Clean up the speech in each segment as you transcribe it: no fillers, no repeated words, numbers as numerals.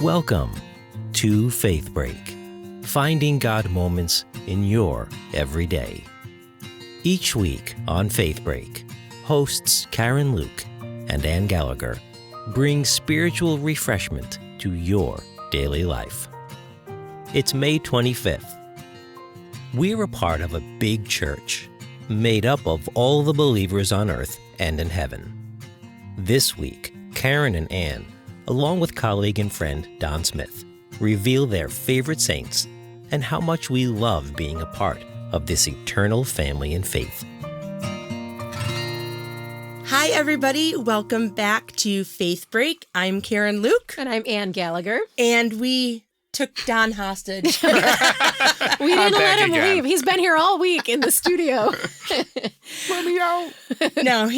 Welcome to Faith Break, finding God moments in your everyday. Each week on Faith Break, hosts Karen Luke and Ann Gallagher bring spiritual refreshment to your daily life. It's May 25th. We're a part of a big church made up of all the believers on earth and in heaven. This week, Karen and Ann, along with colleague and friend Don Smith, reveal their favorite saints and how much we love being a part of this eternal family in faith. Hi, everybody. Welcome back to Faith Break. I'm Karen Luke. And I'm Ann Gallagher. And we took Don hostage. We didn't let him leave. He's been here all week in the studio. Let me out. No,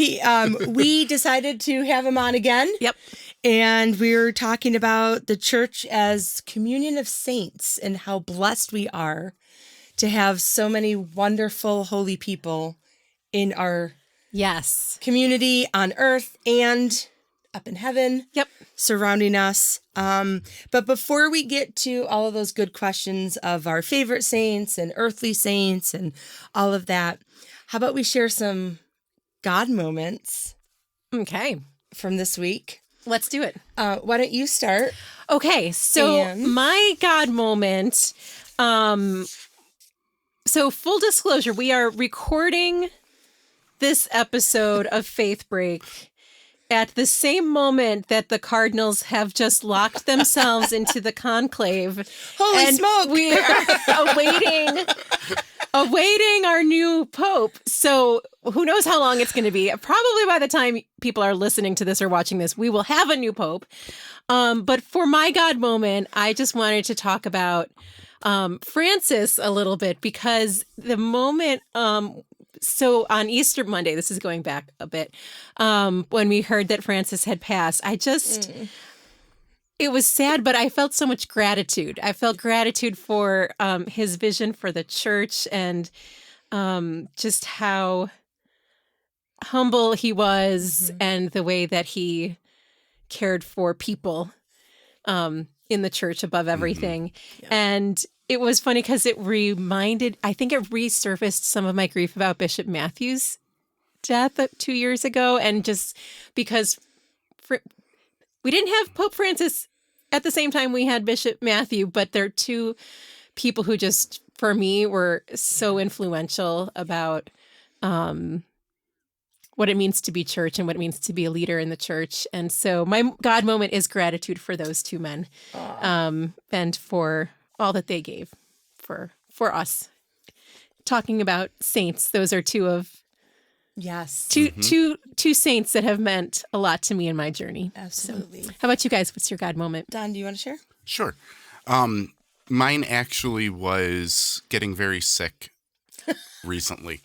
we decided to have him on again. Yep. And we're talking about the church as communion of saints and how blessed we are to have so many wonderful, holy people in our community on earth and up in heaven. Yep. Surrounding us. But before we get to all of those good questions of our favorite saints and earthly saints and all of that, how about we share some God moments? Okay. From this week. Let's do it. Why don't you start? Okay. So my God moment. So full disclosure, we are recording this episode of Faith Break at the same moment that the Cardinals have just locked themselves into the conclave. Holy smoke! We are awaiting our new pope. So who knows how long it's going to be. Probably by the time people are listening to this or watching this, we will have a new pope. But for my God moment, I just wanted to talk about Francis a little bit because the moment... So on Easter Monday, this is going back a bit, when we heard that Francis had passed, it was sad, but I felt so much gratitude. I felt gratitude for his vision for the church and just how humble he was and the way that he cared for people in the church above everything. Yeah. And it was funny because it resurfaced some of my grief about Bishop Matthew's death 2 years ago. And just because we didn't have Pope Francis at the same time we had Bishop Matthew, but they're two people who just, for me, were so influential about what it means to be church and what it means to be a leader in the church. And so my God moment is gratitude for those two men and for all that they gave for us. Talking about saints, those are two saints that have meant a lot to me in my journey. Absolutely. So, how about you guys? What's your God moment? Don, do you want to share? Sure. Mine actually was getting very sick recently.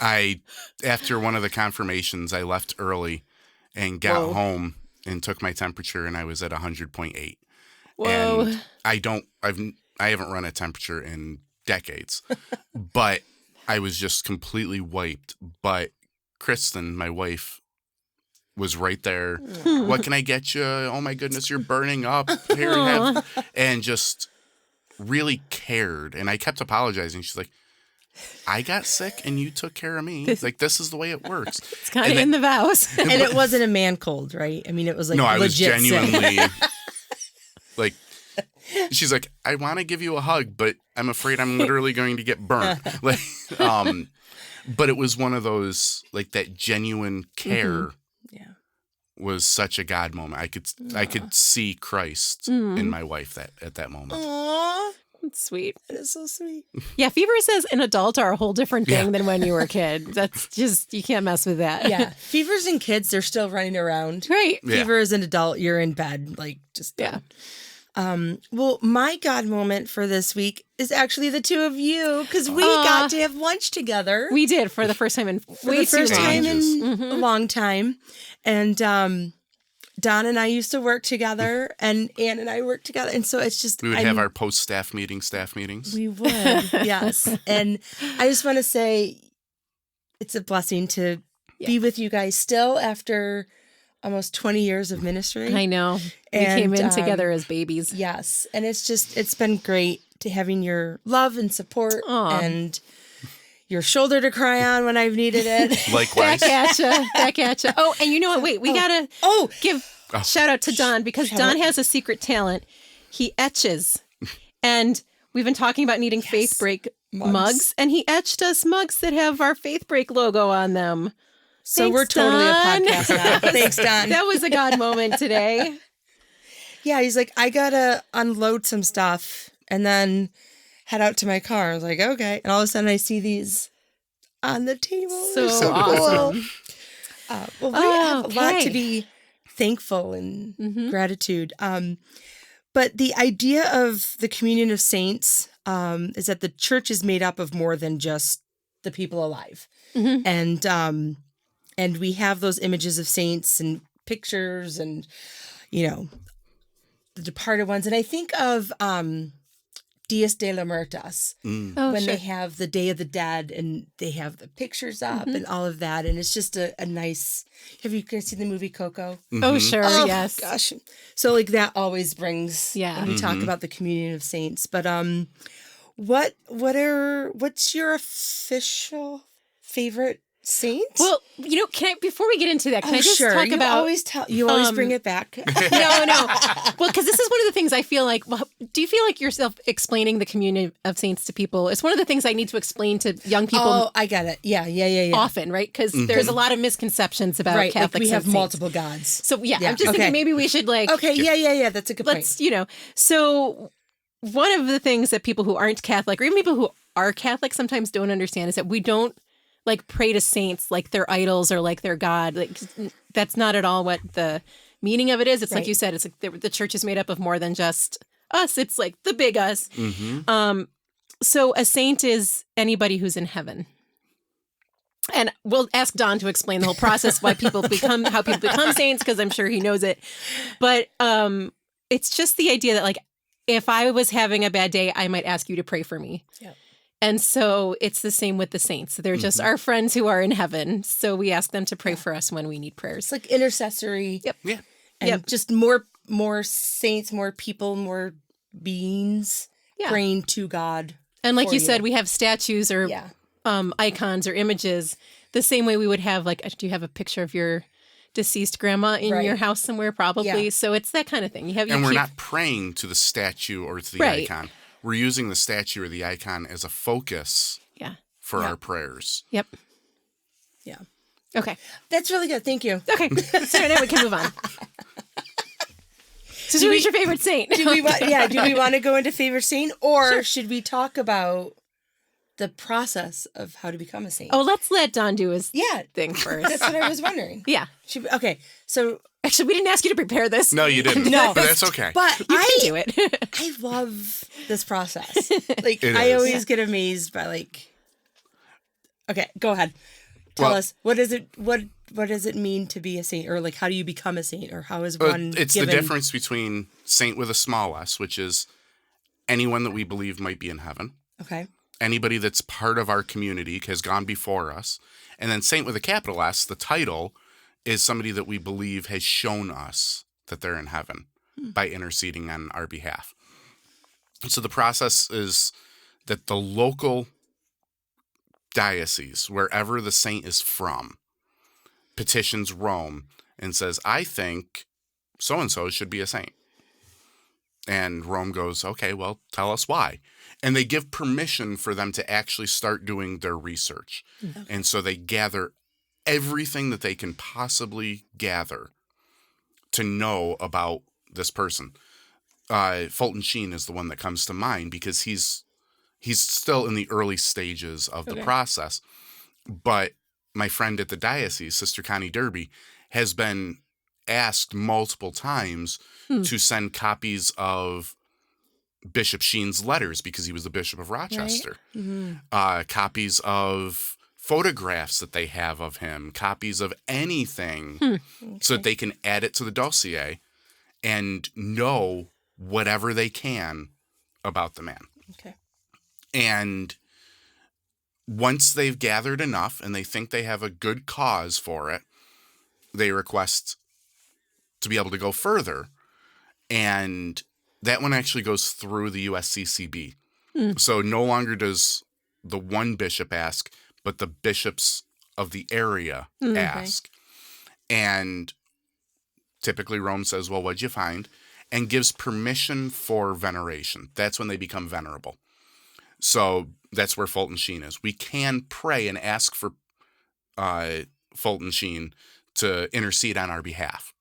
After one of the confirmations, I left early and got home and took my temperature, and I was at 100.8. Whoa. And I haven't run a temperature in decades, but I was just completely wiped. But Kristen, my wife, was right there. What can I get you? Oh my goodness, you're burning up. Here you have, and just really cared. And I kept apologizing. She's like, I got sick and you took care of me. This is the way it works. It's kind of in the vows. And it wasn't a man cold, right? I mean, it was like no, I was legit genuinely like. She's like, I want to give you a hug, but I'm afraid I'm literally going to get burnt. But it was one of those, like, that genuine care was such a God moment. I could see Christ in my wife at that moment. Aww. That's sweet. That is so sweet. Yeah, fevers as an adult are a whole different thing than when you were a kid. That's just, you can't mess with that. Yeah. Fevers in kids, they're still running around. Right. Fever as an adult, you're in bed. Like, just done. Well, my God moment for this week is actually the two of you because we got to have lunch together. We did for the first time in a long time. And Don and I used to work together, and Ann and I worked together. And so it's just... We would have our post-staff meetings. We would, yes. And I just want to say it's a blessing to be with you guys still after almost 20 years of ministry. I know. We And, came in together as babies. Yes. And it's been great to having your love and support Aw. and your shoulder to cry on when I've needed it. Likewise. Back at ya. Oh, and you know what? Wait, we gotta give shout out to Don because Don has a secret talent. He etches. And we've been talking about needing Faith Break mugs, and he etched us mugs that have our Faith Break logo on them. So Thanks, we're totally Don. a podcast now. Thanks, Don. That was a God moment today. Yeah, he's like, I gotta unload some stuff and then head out to my car. I was like, okay. And all of a sudden I see these on the table. So They're awesome. Well, we have a lot Okay. to be thankful and gratitude. But the idea of the communion of saints is that the church is made up of more than just the people alive. And we have those images of saints and pictures and, the departed ones. And I think of Dias de los Muertos Oh, when sure. they have the Day of the Dead and they have the pictures up and all of that. And it's just a nice. Have you guys seen the movie Coco? Oh, sure. Oh, Yes. gosh. So like that always brings when we talk Mhm. about the communion of saints. But what's your official favorite saint? Well, can I, before we get into that, can I just talk you about you always bring it back. No. Well, because this is one of the things I feel like. Well, do you feel like yourself explaining the communion of saints to people? It's one of the things I need to explain to young people. Oh, I got it. Yeah. Often, right? Because there's a lot of misconceptions about Right, like Catholics. we have and saints. multiple gods. So yeah, Yeah, I'm just okay. thinking maybe we should Okay, yeah. That's a good point. let's So one of the things that people who aren't Catholic, or even people who are Catholic, sometimes don't understand is that we don't pray to saints like they're idols or like they're God. Like that's not at all what the meaning of it is. It's like Right. you said, it's like the church is made up of more than just us. It's like the big us. So a saint is anybody who's in heaven. And we'll ask Don to explain the whole process, how people become saints, because I'm sure he knows it. But it's just the idea that if I was having a bad day, I might ask you to pray for me. Yep. And so it's the same with the saints. They're just our friends who are in heaven. So we ask them to pray for us when we need prayers. It's like intercessory. Yep. Yeah. And just more saints, more people, more beings praying to God. And like for you said, we have statues or Yeah. icons or images the same way we would have do you have a picture of your deceased grandma in Right. your house somewhere? Probably. Yeah. So it's that kind of thing. And we're not praying to the statue or to the Right. icon. We're using the statue or the icon as a focus for our prayers. Yep. Yeah. Okay. That's really good. Thank you. Okay. So now we can move on. So who's your favorite saint? Do we want to go into favorite saint, or should we talk about the process of how to become a saint? Oh, let's let Don do his yeah. thing first. That's what I was wondering. Yeah. Okay. So, Actually, we didn't ask you to prepare this. No, you didn't. No. But that's okay. but You can do it. I love this process. Like, It I is. always get amazed by okay, go ahead. Tell Well- us, what does it mean to be a saint, or how do you become a saint, or how is one It's given? the difference between saint with a small s, which is anyone that we believe might be in heaven, Okay. anybody that's part of our community has gone before us, and then saint with a capital S, the title is somebody that we believe has shown us that they're in heaven by interceding on our behalf. So the process is that the local diocese, wherever the saint is from, petitions Rome and says, I think so-and-so should be a saint. And Rome goes, okay, well, tell us why. And they give permission for them to actually start doing their research. Okay. And so they gather everything that they can possibly gather to know about this person. Fulton Sheen is the one that comes to mind because he's still in the early stages of the process. But my friend at the diocese, Sister Connie Derby, has been asked multiple times to send copies of Bishop Sheen's letters because he was the Bishop of Rochester. Mm-hmm. Copies of photographs that they have of him, copies of anything so that they can add it to the dossier and know whatever they can about the man. Okay. And once they've gathered enough and they think they have a good cause for it, they request to be able to go further. And that one actually goes through the USCCB. So no longer does the one bishop ask, but the bishops of the area ask. And typically Rome says, well, what'd you find? And gives permission for veneration. That's when they become venerable. So that's where Fulton Sheen is. We can pray and ask for Fulton Sheen to intercede on our behalf.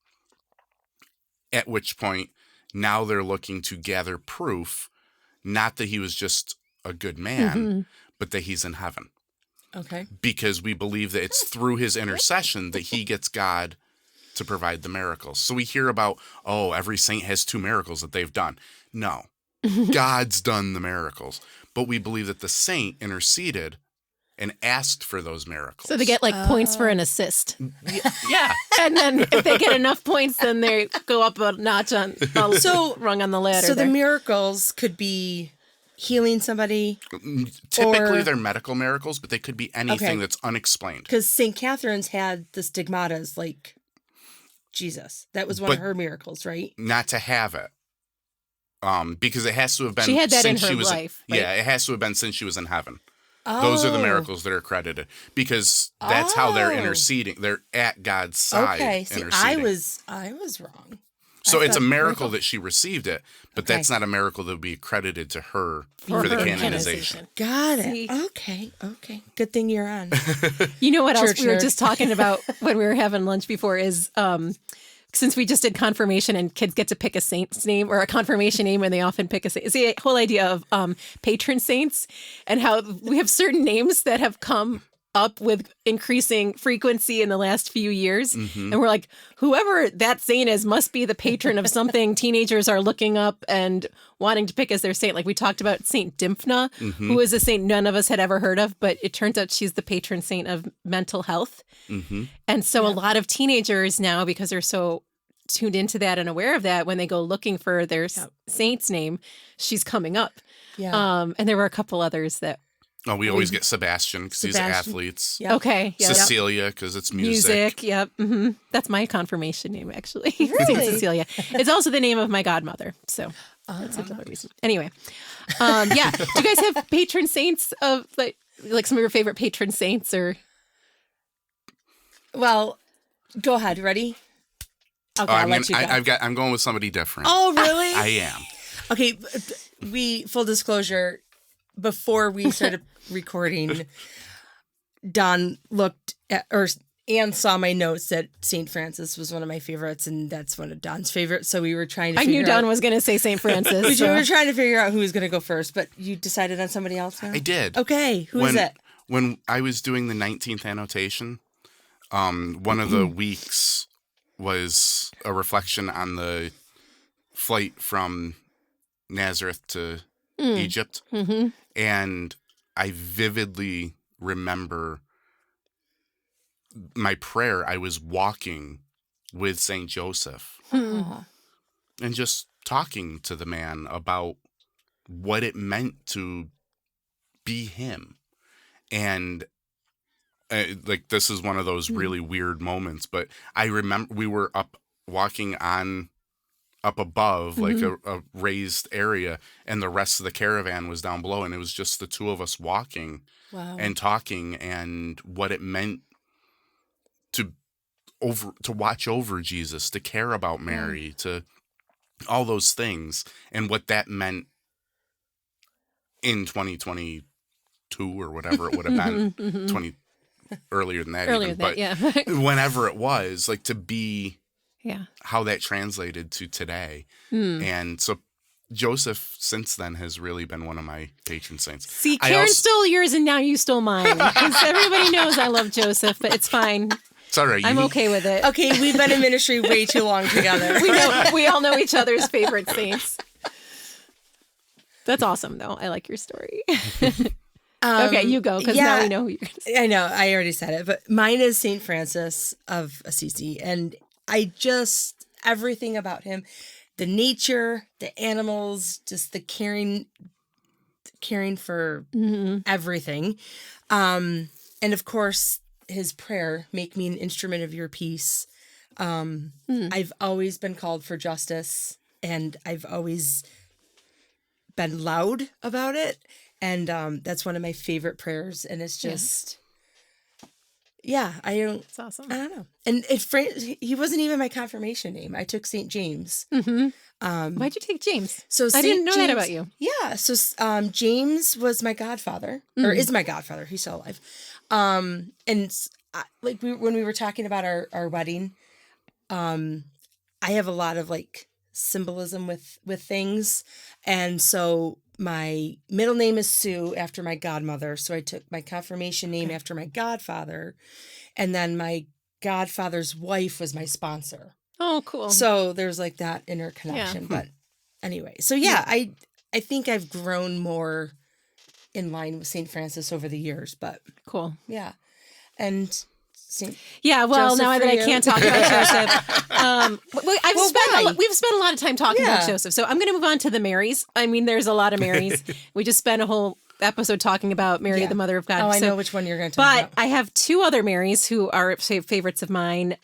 At which point, now they're looking to gather proof, not that he was just a good man, but that he's in heaven. Okay. Because we believe that it's through his intercession that he gets God to provide the miracles. So we hear about, oh, every saint has 2 miracles that they've done. No, God's done the miracles. But we believe that the saint interceded and asked for those miracles. So they get like points for an assist. Yeah. And then if they get enough points, then they go up a notch on rung on the ladder. So there. the miracles could be healing somebody. Typically they're medical miracles, but they could be anything that's unexplained. Because St. Catherine's had the stigmatas like Jesus. That was one of her miracles, right? Not to have it. Because it has to have been she had that in since her she was life. Right? Yeah, it has to have been since she was in heaven. Oh. Those are the miracles that are credited because that's how they're interceding. They're at God's side. Okay, see, interceding. I was wrong. So it's a miracle that she received it, but that's not a miracle that would be accredited to her for the canonization. Got it. See? Okay. Good thing you're on. You know what else Church we were nerd. just talking about when we were having lunch before is since we just did confirmation and kids get to pick a saint's name or a confirmation name and they often pick a saint. It's the whole idea of patron saints and how we have certain names that have come up with increasing frequency in the last few years. And we're like, whoever that saint is must be the patron of something teenagers are looking up and wanting to pick as their saint. Like we talked about Saint Dymphna, who is a saint none of us had ever heard of, but it turns out she's the patron saint of mental health. And so a lot of teenagers now, because they're so tuned into that and aware of that, when they go looking for their saint's name, she's coming up. Yeah. And there were a couple others that Oh, we always get Sebastian because he's athletes. Yep. Okay. Yeah, Cecilia because it's music. Yep. That's my confirmation name, actually. Really? Saint Cecilia. It's also the name of my godmother. So that's another reason. Anyway. Yeah. Do you guys have patron saints of like some of your favorite patron saints or? Well, go ahead. Ready? Okay, I'll let you go. I'm going with somebody different. Oh, really? I am. Okay. Full disclosure, before we started recording, Don looked at, and saw my notes that St. Francis was one of my favorites, and that's one of Don's favorites. So we were trying to I knew Don was going to say St. Francis. We were trying to figure out who was going to go first, but you decided on somebody else now? I did. Okay. Who is it? When I was doing the 19th annotation, one of the weeks was a reflection on the flight from Nazareth to Egypt. And I vividly remember my prayer. I was walking with St. Joseph and just talking to the man about what it meant to be him. And this is one of those really weird moments, but I remember we were walking up above, like a raised area, and the rest of the caravan was down below, and it was just the two of us walking and talking, and what it meant to watch over Jesus, to care about Mary, to all those things, and what that meant in 2022 or whatever it would have been, earlier than that, whenever it was, like to be. Yeah, how that translated to today. And so Joseph since then has really been one of my patron saints. See, Karen stole yours and now you stole mine. Because everybody knows I love Joseph, but it's fine. It's all right. I'm okay with it. Okay, we've been in ministry way too long together. We all know each other's favorite saints. That's awesome, though. I like your story. Okay, you go, because now we know who you're going to say. I know, I already said it, but mine is St. Francis of Assisi, and everything about him, the nature, the animals, just the caring for everything. And of course, his prayer, make me an instrument of your peace. I've always been called for justice, and I've always been loud about it. And that's one of my favorite prayers. And it's just, It's awesome. I don't know. And he wasn't even my confirmation name. I took St. James. Why'd you take James? So I didn't know that about you. Yeah. So James was my godfather, or is my godfather. He's still alive. When we were talking about our wedding, I have a lot of like symbolism with things. And so my middle name is Sue after my godmother. So I took my confirmation name after my godfather. And then my godfather's wife was my sponsor. Oh, cool. So there's like that interconnection. But anyway, so I think I've grown more in line with St. Francis over the years, but cool. Yeah. And well, Joseph now that I can't talk about Joseph, we've spent a lot of time talking about Joseph. So I'm going to move on to the Marys. I mean, there's a lot of Marys. We just spent a whole episode talking about Mary, the Mother of God. Oh, I know which one you're going to talk about. But I have two other Marys who are favorites of mine.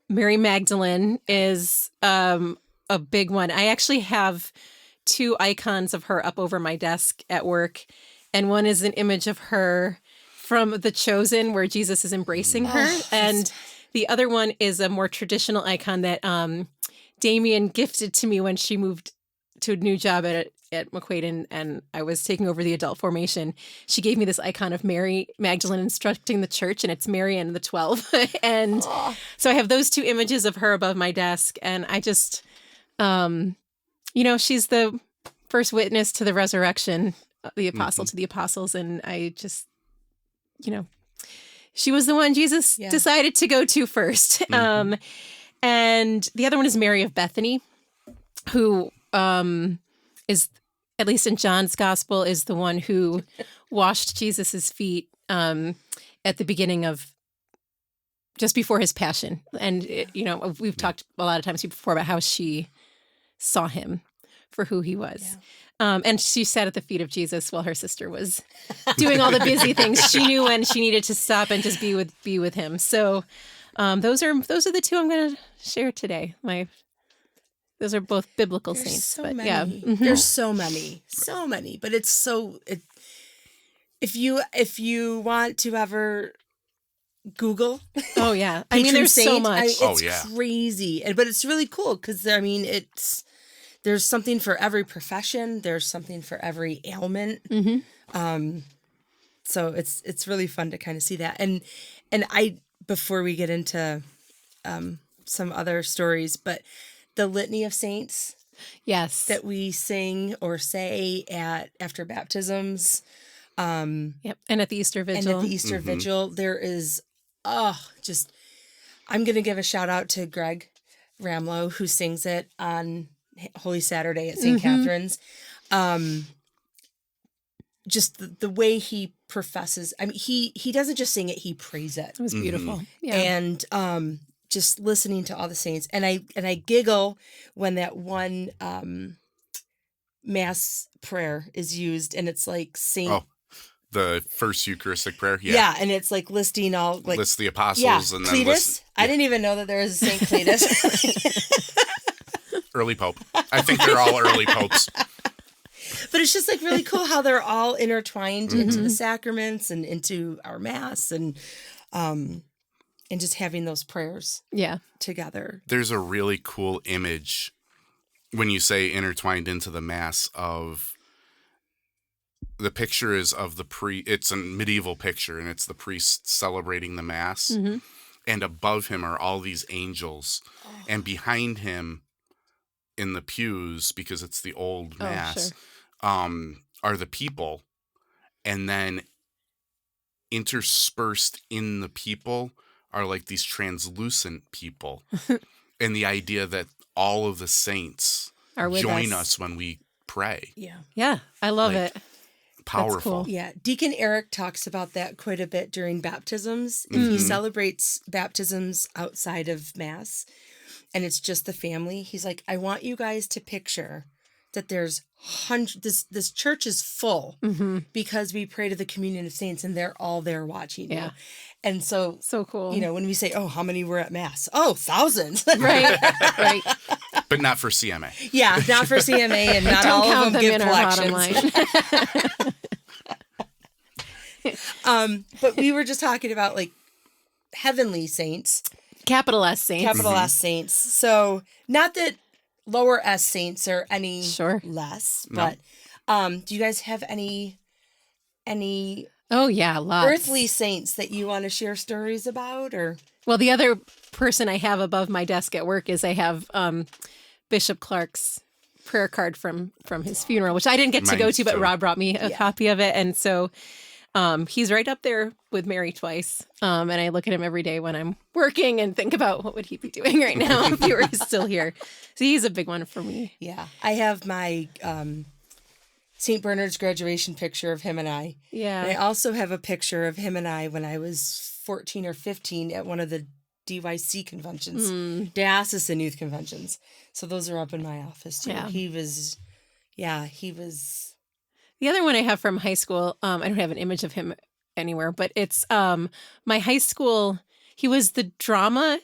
Mary Magdalene is a big one. I actually have two icons of her up over my desk at work. And one is an image of her from The Chosen, where Jesus is embracing her. And the other one is a more traditional icon that Damien gifted to me when she moved to a new job at McQuaid, and I was taking over the adult formation. She gave me this icon of Mary Magdalene instructing the church, and it's Mary and the 12. And so I have those two images of her above my desk. And I just, she's the first witness to the resurrection, the apostle to the apostles. And I just, she was the one Jesus decided to go to first. And the other one is Mary of Bethany, who is, at least in John's gospel, is the one who washed Jesus's feet at the beginning of, just before his passion. And, we've talked a lot of times before about how she saw him for who he was. Yeah. And she sat at the feet of Jesus while her sister was doing all the busy things. She knew when she needed to stop and just be with him. So those are the two I'm going to share today. Those are both biblical saints. So but many. Yeah, There's so many, but it's if you want to ever Google. Oh yeah. I mean, there's so much. It's crazy. But it's really cool because there's something for every profession. There's something for every ailment. So it's really fun to kind of see that. And before we get into some other stories, but the Litany of Saints, that we sing or say after baptisms, and at the Easter Vigil, there is I'm gonna give a shout out to Greg Ramlow, who sings it on Holy Saturday at St. Catherine's. Just the way he professes. I mean, he doesn't just sing it; he prays it. It was beautiful. Yeah. And just listening to all the saints, and I giggle when that one Mass prayer is used, and it's like Saint. Oh, the first Eucharistic prayer. Yeah, and it's like listing all like list the apostles and then Cletus. I didn't even know that there was a Saint Cletus. Early Pope. I think they're all early popes. But it's just like really cool how they're all intertwined into the sacraments and into our Mass and just having those prayers together. There's a really cool image when you say intertwined into the Mass of the picture is of it's a medieval picture, and it's the priest celebrating the Mass. And above him are all these angels. And behind him in the pews, because it's the old Mass, are the people. And then interspersed in the people are like these translucent people. And the idea that all of the saints join us when we pray. Yeah. Yeah. I love it. Powerful. Cool. Yeah. Deacon Eric talks about that quite a bit during baptisms. If he celebrates baptisms outside of Mass and it's just the family, he's like, I want you guys to picture that there's hundreds, this church is full because we pray to the communion of saints and they're all there watching you. And so cool. You know, when we say, oh, how many were at Mass? Oh, thousands. Right. But not for CMA. Yeah, not for CMA, and not Don't all count of them them give in our bottom collections. But we were just talking about like heavenly saints. Capital S saints. Capital S saints. So not that lower S saints are any less, but do you guys have any Oh yeah, lots. earthly saints that you want to share stories about? Or Well, the other person I have above my desk at work is I have Bishop Clark's prayer card from his funeral, which I didn't get to go to, but Rob brought me a copy of it. And so he's right up there with Mary twice. And I look at him every day when I'm working and think about what would he be doing right now if he were still here. So he's a big one for me. Yeah. I have my St. Bernard's graduation picture of him and I. Yeah. And I also have a picture of him and I when I was 14 or 15 at one of the DYC conventions, diocesan youth conventions. So those are up in my office too. Yeah. He was. The other one I have from high school, I don't have an image of him anywhere, but it's my high school. He was the drama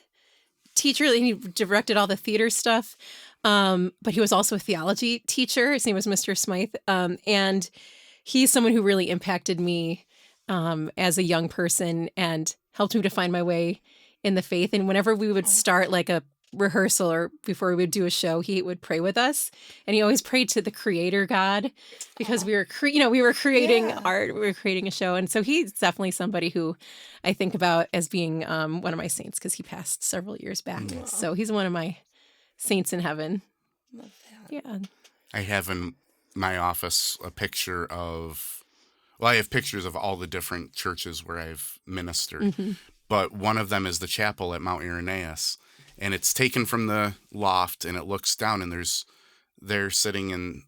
teacher, and he directed all the theater stuff. But he was also a theology teacher. His name was Mr. Smythe. And he's someone who really impacted me as a young person and helped me to find my way in the faith. And whenever we would start like a rehearsal or before we would do a show, he would pray with us. And he always prayed to the creator God because we were creating art, we were creating a show. And so he's definitely somebody who I think about as being one of my saints because he passed several years back. So he's one of my saints in heaven. Love that. Yeah. I have in my office a picture of, I have pictures of all the different churches where I've ministered, but one of them is the chapel at Mount Irenaeus, and it's taken from the loft, and it looks down, and they're sitting in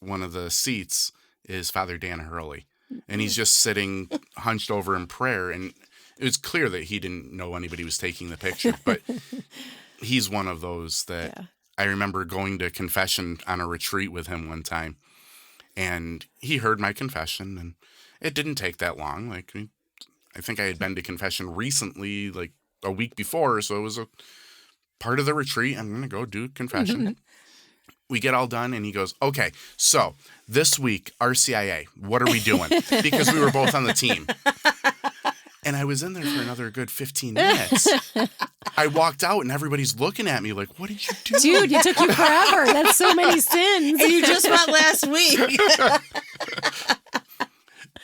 one of the seats is Father Dan Hurley, and he's just sitting hunched over in prayer, and it was clear that he didn't know anybody was taking the picture, but he's one of those that I remember going to confession on a retreat with him one time, and he heard my confession, and it didn't take that long. Like, I think I had been to confession recently, like a week before, so it was a part of the retreat. I'm going to go do confession. We get all done, and he goes, okay, so this week, RCIA, what are we doing? Because we were both on the team. And I was in there for another good 15 minutes. I walked out and everybody's looking at me like, what did you do? Dude, it took you forever. That's so many sins. And you just went last week.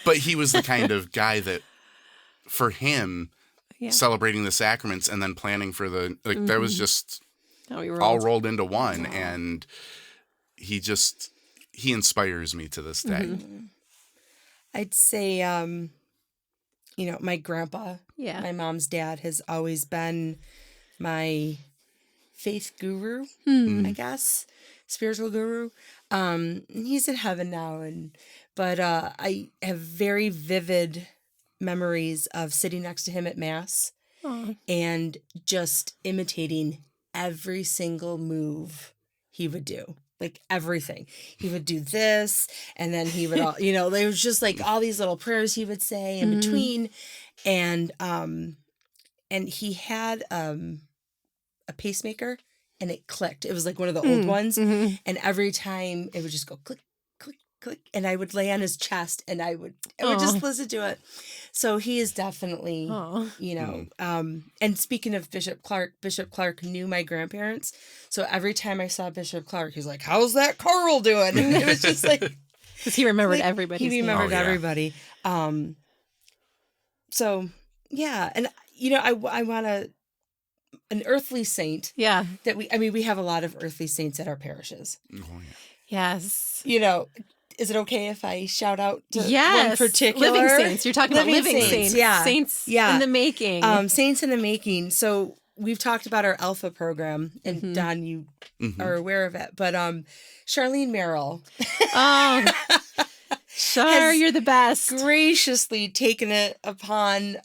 But he was the kind of guy that, for him, celebrating the sacraments and then planning for the, like, that was just all rolled into one. Wow. And he inspires me to this day. I'd say, my grandpa, my mom's dad, has always been my faith guru, I guess, spiritual guru. He's in heaven now, but I have very vivid memories of sitting next to him at Mass and just imitating every single move he would do. Like everything. He would do this, and then he would there was just like all these little prayers he would say in between. And he had a pacemaker, and it clicked. It was like one of the old ones. And every time it would just go click, click, click. And I would lay on his chest, and I would just listen to it. So he is definitely, and speaking of Bishop Clark knew my grandparents. So every time I saw Bishop Clark, he's like, how's that Carl doing? And it was just like, because he remembered everybody. He remembered everybody. So yeah. And I want an earthly saint. Yeah. That we have a lot of earthly saints at our parishes. Oh, yeah. Yes. Is it okay if I shout out to one particular? Living saints. You're talking about living saints. Yeah. Saints in the making. Saints in the making. So we've talked about our Alpha program, and Don, you are aware of it. But Charlene Merrill. Oh, Char, you're the best. Graciously taken it upon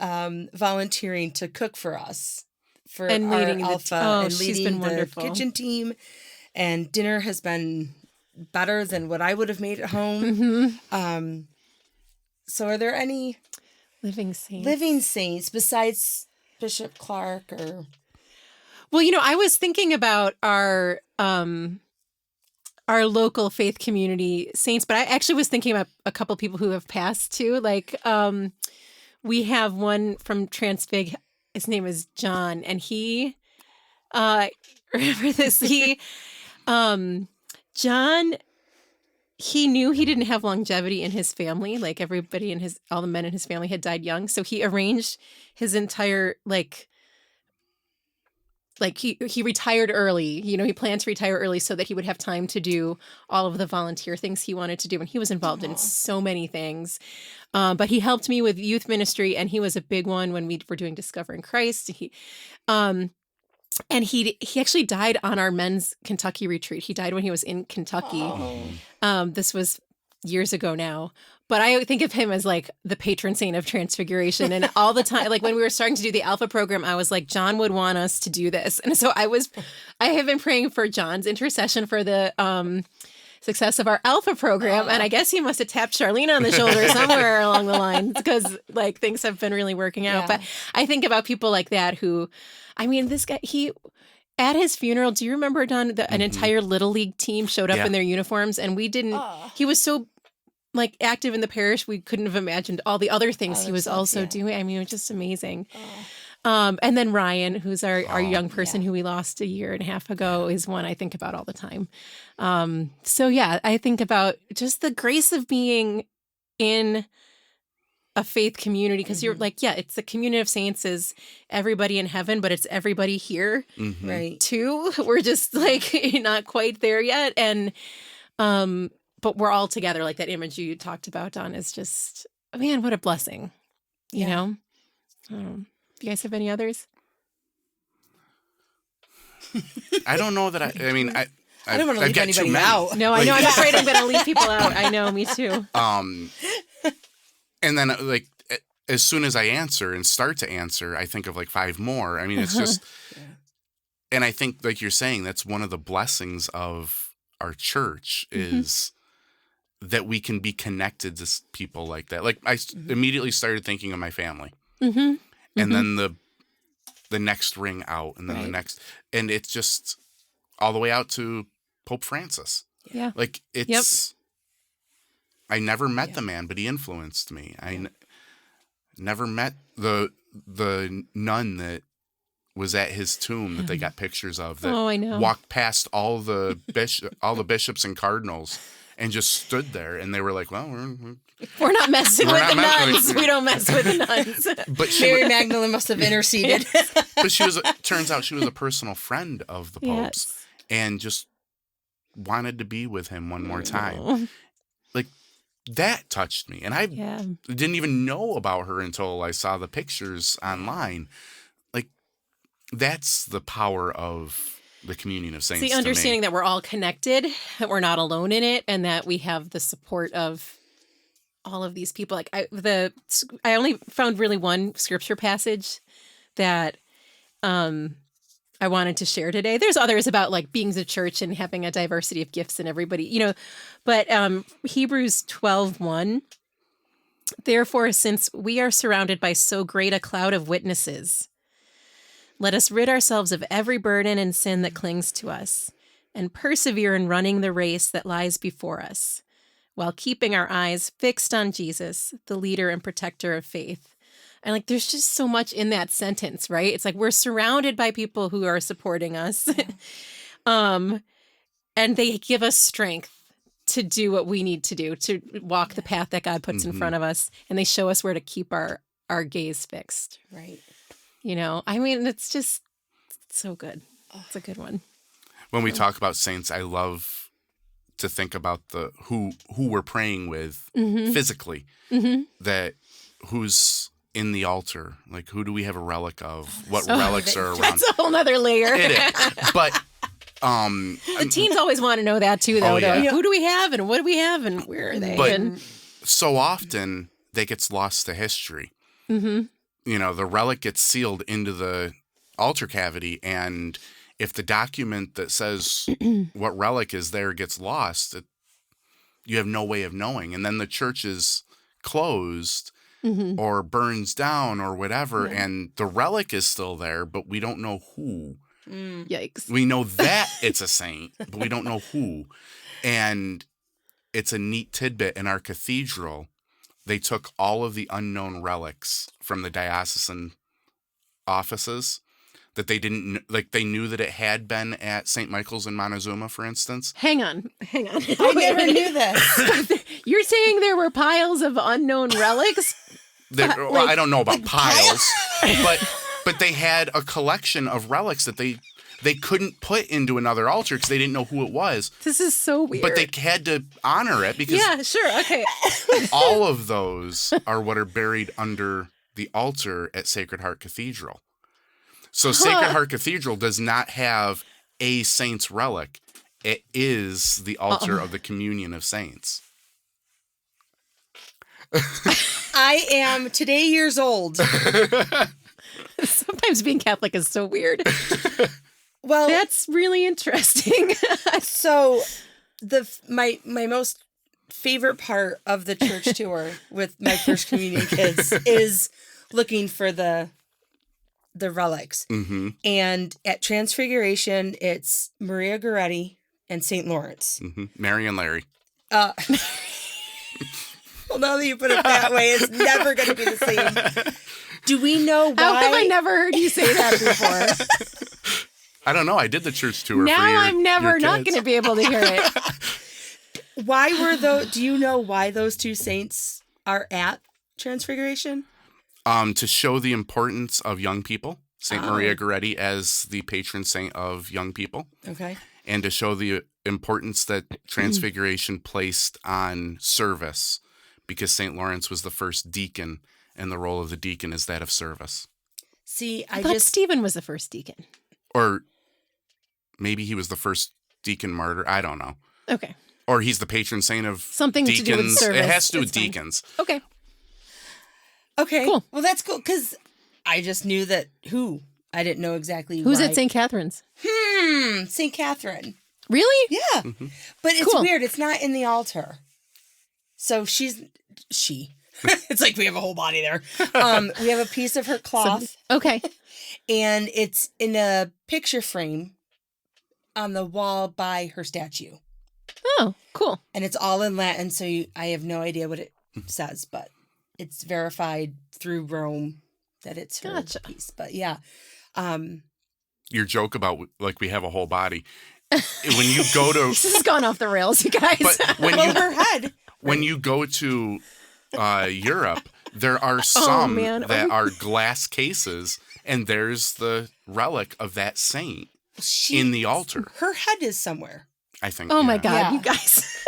volunteering to cook for us for and our leading Alpha and leading she's been the wonderful. kitchen team. And dinner has been better than what I would have made at home. Mm-hmm. So are there any Living saints. living saints besides Bishop Clark or... Well, I was thinking about our local faith community saints, but I actually was thinking about a couple people who have passed too. Like, we have one from Transfig. His name is John, and he, remember this? John, he knew he didn't have longevity in his family. Like everybody all the men in his family had died young. So he arranged his entire, he retired early, he planned to retire early so that he would have time to do all of the volunteer things he wanted to do. And he was involved in so many things. But he helped me with youth ministry, and he was a big one when we were doing Discovering Christ. And he actually died on our men's Kentucky retreat. He died when he was in Kentucky. This was years ago now. But I think of him as like the patron saint of Transfiguration. And all the time, like when we were starting to do the Alpha program, I was like, John would want us to do this. And so I have been praying for John's intercession for the success of our Alpha program. And I guess he must have tapped Charlene on the shoulder somewhere along the lines, because like things have been really working out. Yeah. But I think about people like that who, this guy, at his funeral, do you remember, Don, an entire Little League team showed up in their uniforms, and we didn't, he was so like active in the parish, we couldn't have imagined all the other things he was also doing. It was just amazing. And then Ryan, who's our young person who we lost a year and a half ago, is one I think about all the time. So yeah, I think about just the grace of being in a faith community, because you're like, it's the community of saints is everybody in heaven, but it's everybody here, Right. too. We're just like not quite there yet. And, but we're all together. Like that image you talked about, Don, is just, man, what a blessing, you know? Do you guys have any others? I don't know that I don't want to leave anybody out. No, I know. I'm afraid I'm going to leave people out. I know, me too. And then like as soon as I answer and start to answer, I think of like 5 more. I mean, it's just, and I think like you're saying, that's one of the blessings of our church is that we can be connected to people like that. Like I immediately started thinking of my family, and then the next ring out, and then the next, and it's just all the way out to Pope Francis. Yeah. Like it's, I never met the man, but he influenced me. I never met the nun that was at his tomb that they got pictures of, that I know. Walked past all the bishops and cardinals and just stood there, and they were like, well, we're not messing with the nuns. We don't mess with the nuns. But Mary Magdalene must have interceded. But turns out she was a personal friend of the Pope's and just wanted to be with him one more time. Like, that touched me. And I didn't even know about her until I saw the pictures online. Like, that's the power of the communion of saints. It's the understanding that we're all connected, that we're not alone in it, and that we have the support of all of these people. Like I only found really one scripture passage that I wanted to share today. There's others about like being the church and having a diversity of gifts and everybody, but Hebrews 12:1. Therefore, since we are surrounded by so great a cloud of witnesses, let us rid ourselves of every burden and sin that clings to us, and persevere in running the race that lies before us, while keeping our eyes fixed on Jesus, the leader and protector of faith. And like, there's just so much in that sentence, right? It's like we're surrounded by people who are supporting us, and they give us strength to do what we need to do, to walk the path that God puts in front of us, and they show us where to keep our gaze fixed. Right. It's just so good. It's a good one. When we talk about saints, I love to think about who we're praying with physically, that who's in the altar, like who do we have a relic of, what relics are around. That's a whole nother layer. It is. But the teens always want to know that too, though. Like, who do we have and what do we have and where are they? But so often that gets lost to history. The relic gets sealed into the altar cavity, and if the document that says what relic is there gets lost, you have no way of knowing. And then the church is closed or burns down or whatever, and the relic is still there, but we don't know who. Yikes. We know that it's a saint, but we don't know who. And it's a neat tidbit. In our cathedral, they took all of the unknown relics from the diocesan offices that they didn't, like, they knew that it had been at St. Michael's in Montezuma, for instance. Hang on. I never knew this. You're saying there were piles of unknown relics? Well, I don't know about piles, but they had a collection of relics that they couldn't put into another altar because they didn't know who it was. This is so weird. But they had to honor it because yeah, sure, okay. all of those are what are buried under the altar at Sacred Heart Cathedral. So Sacred Heart Cathedral does not have a saint's relic. It is the altar of the Communion of Saints. I am today years old. Sometimes being Catholic is so weird. Well, That's really interesting. so my most favorite part of the church tour with my first communion kids is looking for the relics. Mm-hmm. And at Transfiguration, it's Maria Goretti and St. Lawrence. Mm-hmm. Mary and Larry. Well, now that you put it that way, it's never going to be the same. Do we know why? How have I never heard you say that before? I don't know. I did the church tour Now for your I'm never not kids. going to be able to hear it. Why were those? Do you know why those two saints are at Transfiguration? To show the importance of young people, St. Maria Goretti as the patron saint of young people, Okay. and to show the importance that Transfiguration placed on service, because St. Lawrence was the first deacon, and the role of the deacon is that of service. See, But Stephen was the first deacon. Or maybe he was the first deacon martyr. I don't know. Okay. Or he's the patron saint of Something deacons. to do with service. It has to do with That's fine. deacons. Okay. Okay. Cool. Well, that's cool because I just knew that I didn't know exactly Who's why. at St. Catherine's? St. Catherine. Really? Yeah. But it's Cool. weird. It's not in the altar. So she. It's like we have a whole body there. We have a piece of her cloth Okay. and it's in a picture frame on the wall by her statue. Oh, cool. And it's all in Latin, so I have no idea what it says, but it's verified through Rome that it's her Gotcha. piece. But yeah. Your joke about, like, we have a whole body. When you go to... This has gone off the rails, you guys. But when Well, you her head. when you go to Europe, there are some man. that are glass cases, and there's the relic of that saint in the altar. Her head is somewhere. I think. Oh my yeah. God, Yeah. you guys.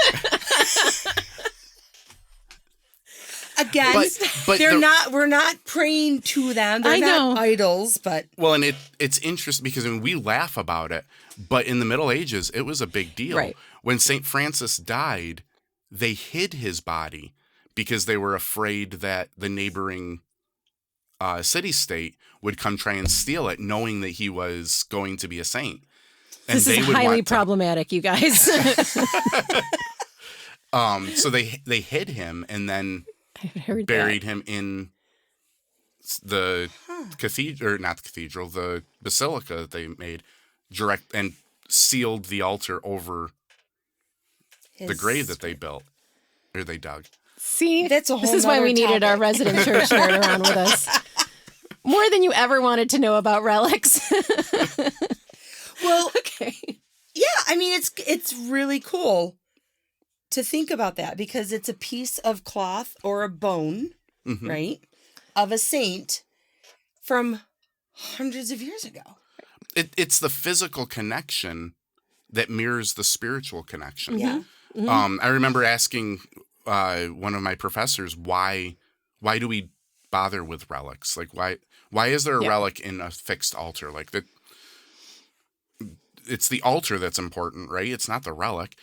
Again, But we're not praying to them. They're I not know. idols, but Well, and it's interesting because we laugh about it, but in the Middle Ages, it was a big deal. Right. When St. Francis died, they hid his body because they were afraid that the neighboring city-state would come try and steal it, knowing that he was going to be a saint. And This they is would highly want to- problematic, you guys. So they hid him and then I heard buried him in the cathedral, or not the cathedral, the basilica that they made direct and sealed the altar over the grave that they built or they dug. See, That's a this whole is why we nother needed our topic. resident church nerd around with us. More than you ever wanted to know about relics. Well, Okay. yeah, I mean it's really cool to think about that because it's a piece of cloth or a bone, Mhm. right, of a saint from hundreds of years ago. It's the physical connection that mirrors the spiritual connection. Yeah. I remember asking one of my professors why do we bother with relics? Like why is there a relic in a fixed altar? Like that, it's the altar that's important, right? It's not the relic.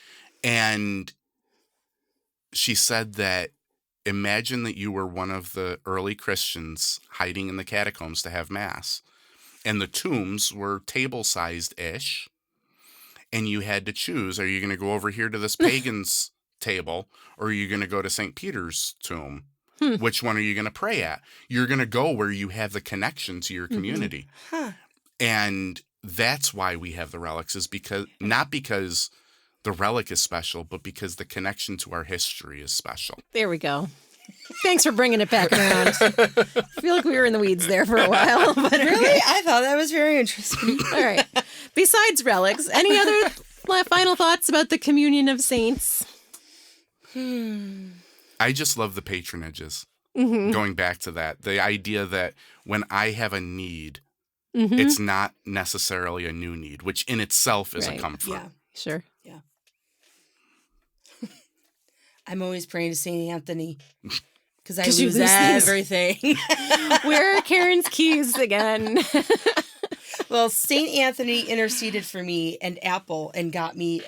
And she said that imagine that you were one of the early Christians hiding in the catacombs to have mass, And the tombs were table-sized-ish. And you had to choose, are you going to go over here to this pagan's table, or are you going to go to St. Peter's tomb? Which one are you going to pray at? You're going to go where you have the connection to your community. Huh. And that's why we have the relics, is because not because the relic is special, but because the connection to our history is special. There we go. Thanks for bringing it back around. I feel like we were in the weeds there for a while. But Really? I thought that was very interesting. All right. Besides relics, any other final thoughts about the communion of saints? I just love the patronages. Going back to that, the idea that when I have a need, it's not necessarily a new need, which in itself is a comfort. Yeah. Sure. Yeah. I'm always praying to St. Anthony because I 'Cause you lose lose things. everything. Where are Karen's keys again? Well, St. Anthony interceded for me and Apple and got me.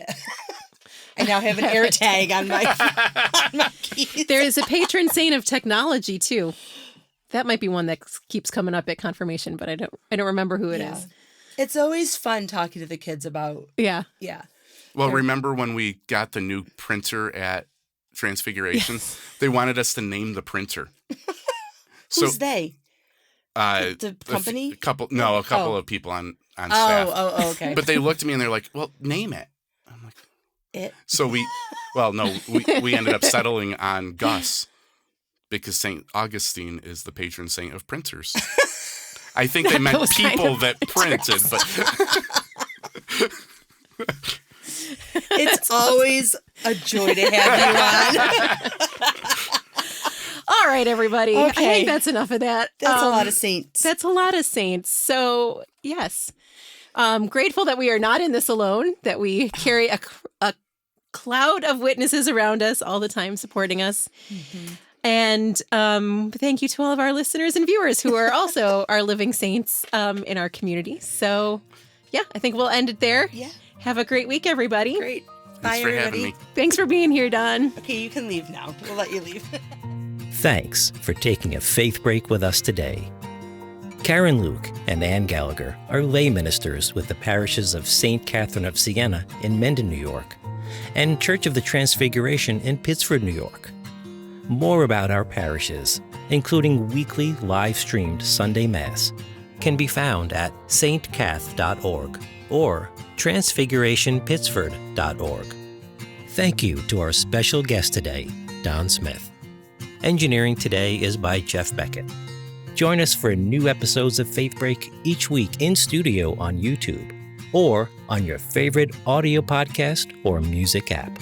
I now have an air tag on my keys. There is a patron saint of technology too. That might be one that keeps coming up at confirmation, but I don't remember who it is. It's always fun talking to the kids about. Yeah. Yeah. Well, remember when we got the new printer at Transfiguration? Yes. They wanted us to name the printer. Who's they? The A company? couple of people on staff. Oh, okay. But they looked at me and they're like, well, name it. I'm like, It. so we ended up settling on Gus because St. Augustine is the patron saint of printers. I think they meant those kind people of that printed, but It's always a joy to have you on. All right, everybody. I Okay. think that's enough of that. That's a lot of saints. That's a lot of saints. So, yes. Grateful that we are not in this alone, that we carry a cloud of witnesses around us all the time supporting us. And thank you to all of our listeners and viewers who are also our living saints in our community. So, yeah, I think we'll end it there. Yeah. Have a great week, everybody. Great. thanks Bye, for everybody. having me. Thanks for being here, Don. Okay, you can leave now. We'll let you leave. Thanks for taking a faith break with us today. Karen Luke and Ann Gallagher are lay ministers with the parishes of St. Catherine of Siena in Mendon, New York, and Church of the Transfiguration in Pittsford, New York. More about our parishes, including weekly live-streamed Sunday Mass, can be found at stcath.org or transfigurationpittsford.org. Thank you to our special guest today, Don Smith. Engineering today is by Jeff Beckett. Join us for new episodes of Faith Break each week in studio on YouTube or on your favorite audio podcast or music app.